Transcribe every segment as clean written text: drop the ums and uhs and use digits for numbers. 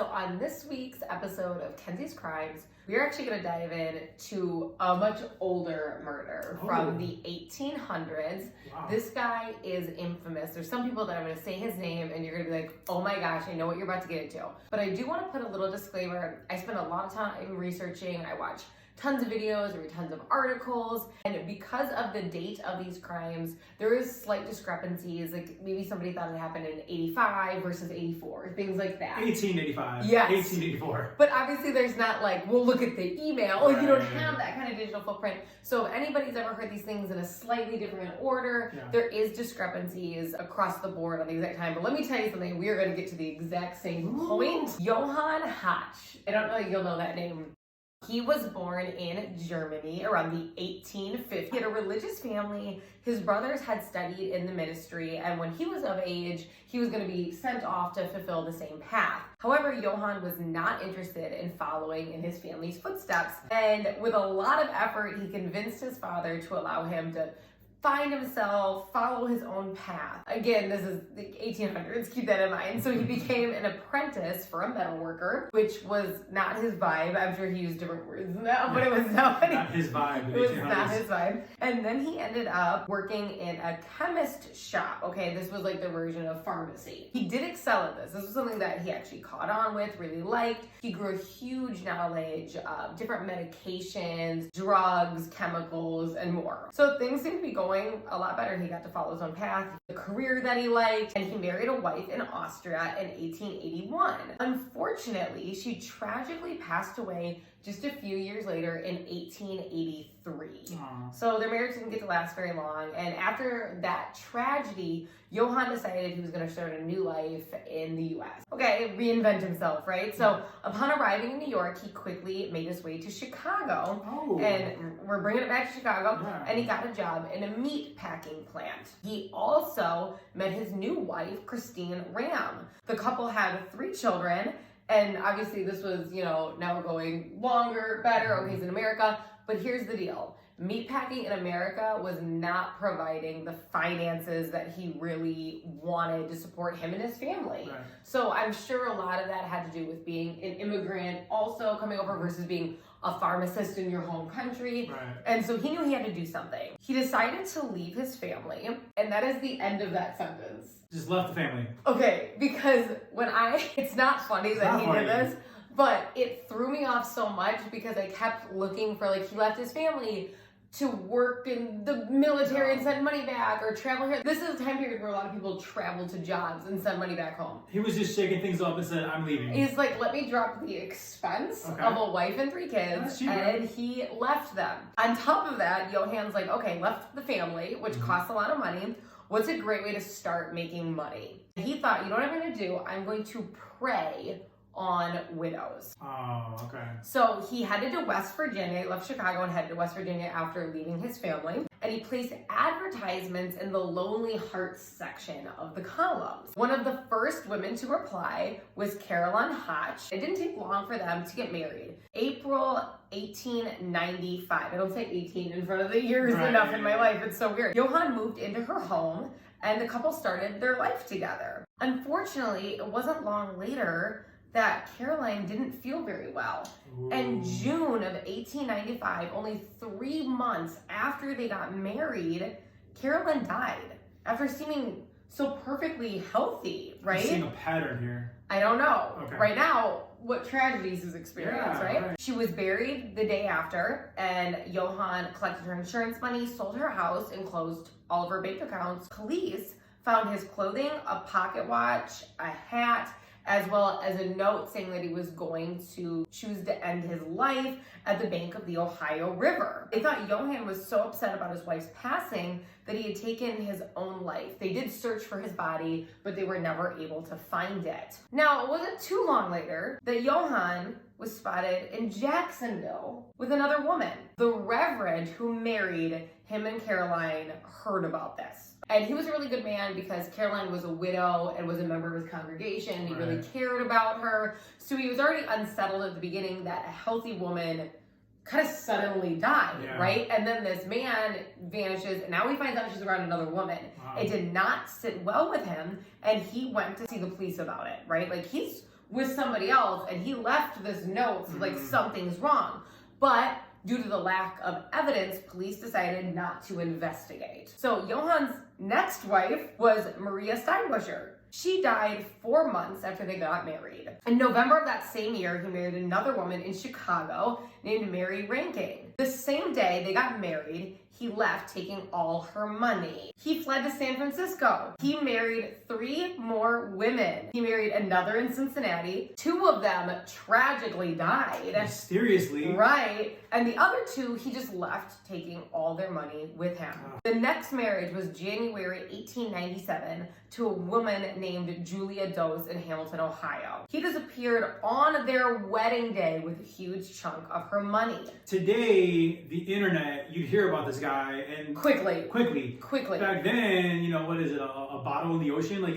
So on this week's episode of Kenzie's Krimes, we're actually going to dive in to a much older murder from the 1800s. Wow. This guy is infamous. There's some people that I'm going to say his name and you're going to be like, oh my gosh, I know what you're about to get into. But I do want to put a little disclaimer. I spent a lot of time researching. I watch tons of videos, I read tons of articles, and because of the date of these crimes, there is slight discrepancies. Like maybe somebody thought it happened in 85 versus 84, things like that. 1885. Yes. 1884. But obviously there's not like, we'll look at the email. Like you don't have that kind of digital footprint. So if anybody's ever heard these things in a slightly different order, there is discrepancies across the board on the exact time. But let me tell you something, we are going to get to the exact same point. Johann Hoch. I don't know if you'll know that name. He was born in Germany around the 1850s. He had a religious family. His brothers had studied in the ministry, and when he was of age, he was going to be sent off to fulfill the same path. However, Johann was not interested in following in his family's footsteps, and with a lot of effort, he convinced his father to allow him to find himself, follow his own path. Again, this is the 1800s, keep that in mind. So he became an apprentice for a metal worker, which was not his vibe. I'm sure he used different words now, but it was not his vibe. It was not his vibe. And then he ended up working in a chemist shop. Okay, this was like the version of pharmacy. He did excel at this. This was something that he actually caught on with, really liked. He grew a huge knowledge of different medications, drugs, chemicals, and more. So things seemed to be going a lot better. He got to follow his own path, the career that he liked, and he married a wife in Austria in 1881. Unfortunately, she tragically passed away just a few years later in 1883. So their marriage didn't get to last very long, and after that tragedy, Johann decided he was going to start a new life in the US. Okay, reinvent himself, right? So upon arriving in New York, he quickly made his way to Chicago, and we're bringing it back to Chicago, and he got a job in a meat packing plant. He also met his new wife, Christine Ram. The couple had 3 children, and obviously this was, now we're going longer, better, okay, he's in America, but here's the deal. Meatpacking in America was not providing the finances that he really wanted to support him and his family. Right. So I'm sure a lot of that had to do with being an immigrant also coming over versus being a pharmacist in your home country. Right. And so he knew he had to do something. He decided to leave his family, and that is the end of that sentence. Just left the family. Okay, because it's not funny that he did this, but it threw me off so much because I kept looking for, he left his family to work in the military and send money back or travel here. This is a time period where a lot of people travel to jobs and send money back home. He was just shaking things up and said, I'm leaving. He's like, let me drop the expense of a wife and 3 kids, and he left them. On top of that, Johann's like, okay, left the family, which costs a lot of money. What's a great way to start making money? He thought, you know what I'm going to do? I'm going to prey on widows. Oh, okay. So he headed to West Virginia, left Chicago and headed to West Virginia after leaving his family. And he placed advertisements in the Lonely Hearts section of the columns. One of the first women to reply was Caroline Hoch. It didn't take long for them to get married. April 1895. I don't say 18 in front of the years enough in my life. It's so weird. Johann moved into her home and the couple started their life together. Unfortunately, it wasn't long later that Caroline didn't feel very well. In June of 1895, only 3 months after they got married, Caroline died after seeming so perfectly healthy, right? I'm seeing a pattern here. I don't know. Okay. Right now, what tragedies is experienced, right? She was buried the day after, and Johann collected her insurance money, sold her house, and closed all of her bank accounts. Police found his clothing, a pocket watch, a hat, as well as a note saying that he was going to choose to end his life at the bank of the Ohio River. They thought Johann was so upset about his wife's passing that he had taken his own life. They did search for his body, but they were never able to find it. Now, it wasn't too long later that Johann was spotted in Jacksonville with another woman. The Reverend who married him and Caroline heard about this. And he was a really good man because Caroline was a widow and was a member of his congregation. He really cared about her. So he was already unsettled at the beginning that a healthy woman kind of suddenly died, right? And then this man vanishes, and now he finds out she's around another woman. It did not sit well with him, and he went to see the police about it, right? He's with somebody else, and he left this note, so like something's wrong. But due to the lack of evidence, police decided not to investigate. So Johann's next wife was Maria Steinbuscher. She died 4 months after they got married. In November of that same year, he married another woman in Chicago named Mary Ranking. The same day they got married, he left taking all her money. He fled to San Francisco. He married 3 more women. He married another in Cincinnati. 2 of them tragically died. Mysteriously. Right. And the other 2, he just left taking all their money with him. The next marriage was January 1897 to a woman named Julia Dose in Hamilton, Ohio. He disappeared on their wedding day with a huge chunk of her money. Today, the internet, you'd hear about this guy and Quickly. Quickly. Back then, what is it, a bottle in the ocean? Like,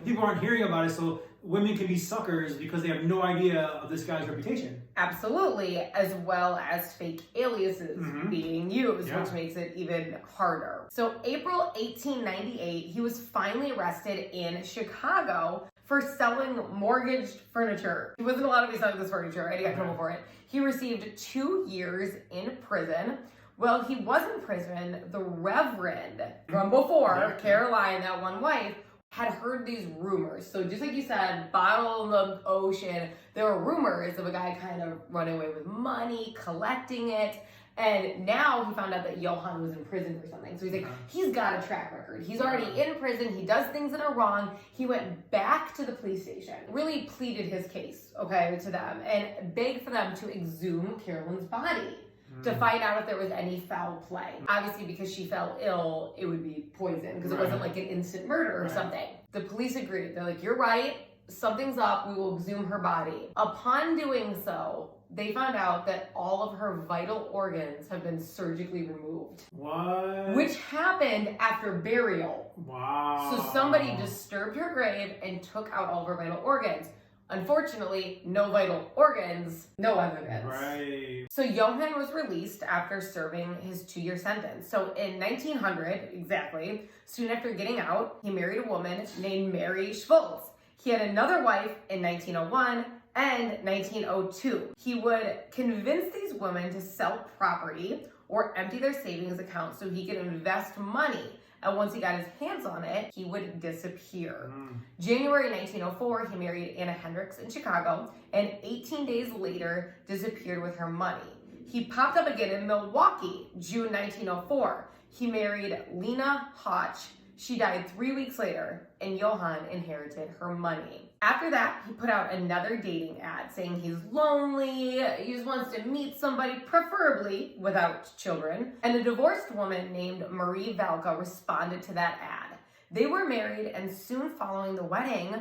people aren't hearing about it, so women can be suckers because they have no idea of this guy's reputation. Absolutely, as well as fake aliases being used, which makes it even harder. So April 1898, he was finally arrested in Chicago for selling mortgaged furniture. He wasn't allowed to be selling this furniture, and he got in trouble for it. He received 2 years in prison. Well, he was in prison. The Reverend from before, Caroline, that one wife, had heard these rumors. So just like you said, bottle in the ocean, there were rumors of a guy kind of running away with money, collecting it. And now he found out that Johann was in prison for something. So he's like, he's got a track record. He's already in prison. He does things that are wrong. He went back to the police station, really pleaded his case, to them, and begged for them to exhume Carolyn's body to find out if there was any foul play. Obviously, because she fell ill, it would be poison, because it wasn't like an instant murder or something. The police agreed. They're like, you're right, something's up, we will exhume her body. Upon doing so, they found out that all of her vital organs have been surgically removed. What? Which happened after burial. Wow. So somebody disturbed her grave and took out all of her vital organs. Unfortunately, no vital organs, no evidence. Right. So Johann was released after serving his 2-year sentence. So in 1900, exactly, soon after getting out, he married a woman named Mary Schultz. He had another wife in 1901 and 1902. He would convince these women to sell property or empty their savings accounts so he could invest money. And once he got his hands on it, he would disappear. January 1904, he married Anna Hendricks in Chicago, and 18 days later, disappeared with her money. He popped up again in Milwaukee, June 1904. He married Lena Hoch. She died 3 weeks later, and Johann inherited her money. After that, he put out another dating ad saying he's lonely, he just wants to meet somebody, preferably without children. And a divorced woman named Marie Valka responded to that ad. They were married, and soon following the wedding,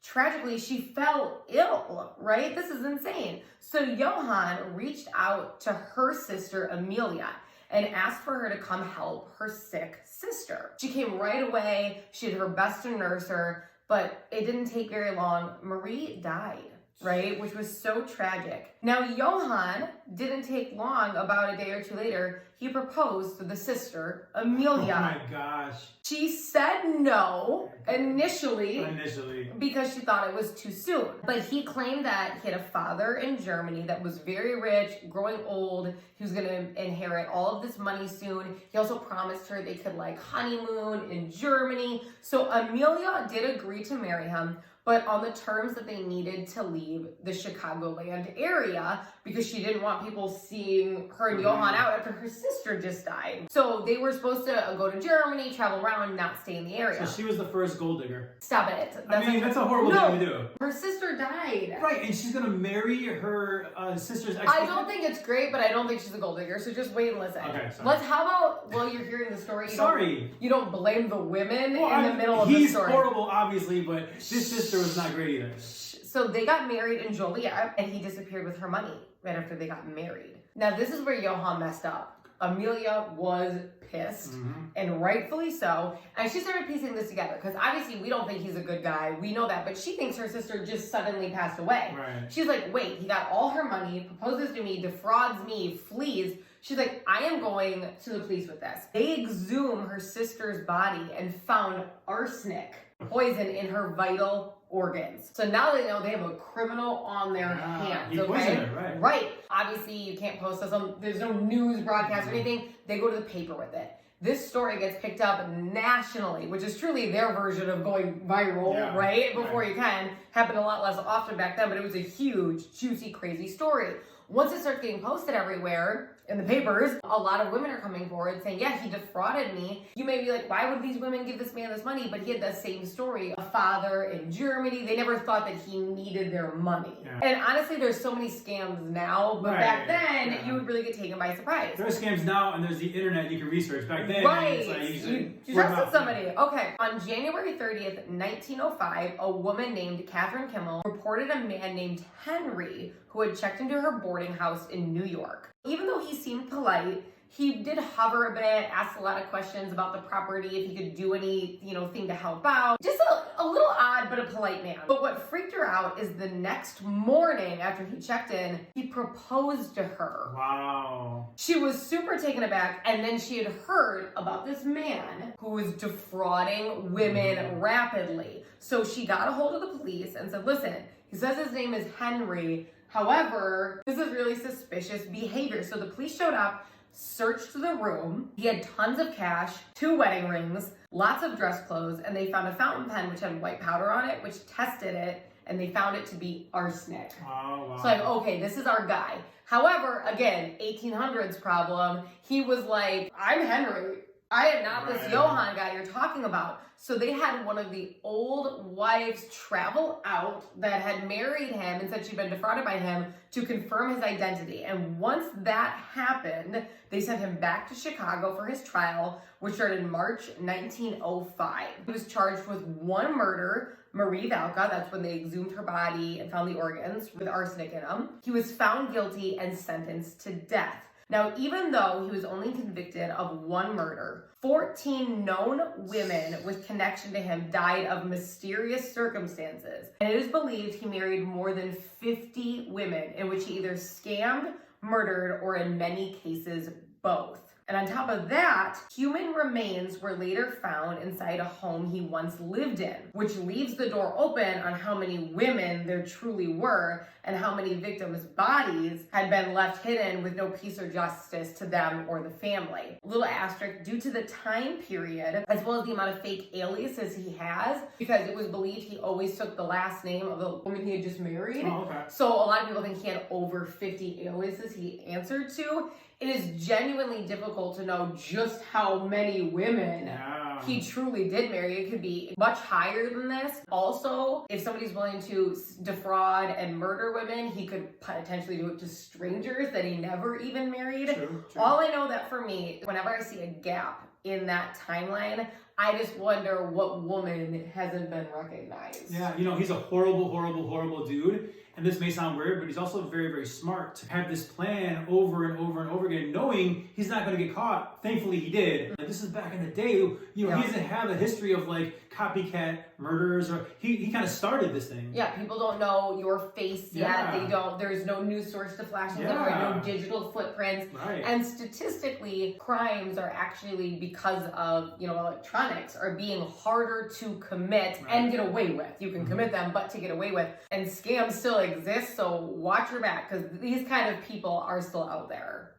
tragically, she fell ill, right? This is insane. So Johann reached out to her sister, Amelia, and asked for her to come help her sick sister. She came right away. She did her best to nurse her, but it didn't take very long. Marie died, right? Which was so tragic. Now, Johann didn't take long. About a day or 2 later, he proposed to the sister, Amelia. Oh my gosh. She said no initially because she thought it was too soon. But he claimed that he had a father in Germany that was very rich, growing old. He was going to inherit all of this money soon. He also promised her they could honeymoon in Germany. So Amelia did agree to marry him, but on the terms that they needed to leave the Chicagoland area because she didn't want people seeing her and Johann out after her sister just died. So they were supposed to go to Germany, travel around, not stay in the area. So she was the first gold digger. Stop it. That's a horrible thing to do. Her sister died. Right, and she's gonna marry her sister's ex. I don't think it's great, but I don't think she's a gold digger. So just wait and listen. Okay, sorry. How about while you're hearing the story, you don't blame the women in the middle of the story. He's horrible, obviously, but this sister was not great either. So they got married in Joliet, and he disappeared with her money right after they got married. Now this is where Johann messed up. Amelia was pissed, and rightfully so. And she started piecing this together, because obviously we don't think he's a good guy. We know that, but she thinks her sister just suddenly passed away. Right. She's like, wait, he got all her money, proposes to me, defrauds me, flees. She's like, I am going to the police with this. They exhume her sister's body and found arsenic poison in her vital organs. So now they know they have a criminal on their hands. He poisoned her, right? Right. Obviously, you can't post this on, there's no news broadcast or anything. They go to the paper with it. This story gets picked up nationally, which is truly their version of going viral, right? Before you can. Happened a lot less often back then, but it was a huge, juicy, crazy story. Once it starts getting posted everywhere in the papers, a lot of women are coming forward saying, yeah, he defrauded me. You may be like, why would these women give this man this money? But he had the same story. A father in Germany, they never thought that he needed their money. Yeah. And honestly, there's so many scams now, but back then, you would really get taken by surprise. There are scams now, and there's the internet you can research. Back then, it's like you trusted somebody. Okay. On January 30th, 1905, a woman named Catherine Kimmel reported a man named Henry who had checked into her boarding house in New York. Even though he seemed polite, he did hover a bit, asked a lot of questions about the property, if he could do any, thing to help out. Just a little odd, but a polite man. But what freaked her out is the next morning after he checked in, he proposed to her. Wow. She was super taken aback, and then she had heard about this man who was defrauding women rapidly. So she got a hold of the police and said, listen, he says his name is Henry. However, this is really suspicious behavior. So the police showed up, searched the room. He had tons of cash, 2 wedding rings, lots of dress clothes, and they found a fountain pen which had white powder on it, which tested it, and they found it to be arsenic. Oh, wow. So like, okay, this is our guy. However, again, 1800s problem. He was like, I'm Henry. I am not this Johann guy you're talking about. So they had one of the old wives travel out that had married him and said she'd been defrauded by him to confirm his identity. And once that happened, they sent him back to Chicago for his trial, which started in March 1905. He was charged with 1 murder, Marie Valka, that's when they exhumed her body and found the organs with arsenic in them. He was found guilty and sentenced to death. Now, even though he was only convicted of 1 murder, 14 known women with connection to him died of mysterious circumstances. And it is believed he married more than 50 women, in which he either scammed, murdered, or in many cases, both. And on top of that, human remains were later found inside a home he once lived in, which leaves the door open on how many women there truly were and how many victims' bodies had been left hidden with no peace or justice to them or the family. Little asterisk, due to the time period, as well as the amount of fake aliases he has, because it was believed he always took the last name of the woman he had just married. Oh, okay. So a lot of people think he had over 50 aliases he answered to. It is genuinely difficult to know just how many women he truly did marry. It could be much higher than this. Also, if somebody's willing to defraud and murder women, he could potentially do it to strangers that he never even married. True. All I know that for me, whenever I see a gap in that timeline, I just wonder what woman hasn't been recognized. Yeah, he's a horrible, horrible, horrible dude. And this may sound weird, but he's also very, very smart to have this plan over and over and over again, knowing he's not going to get caught. Thankfully, he did. Like, this is back in the day. He doesn't have a history of like copycat murders, or he kind of started this thing. Yeah, people don't know your face yet. They don't. There's no news source to flash them. There are no digital footprints. Right. And statistically, crimes are actually, because of electronics, are being harder to commit and get away with. You can commit them, but to get away with. And scams still exist, so watch your back, because these kind of people are still out there.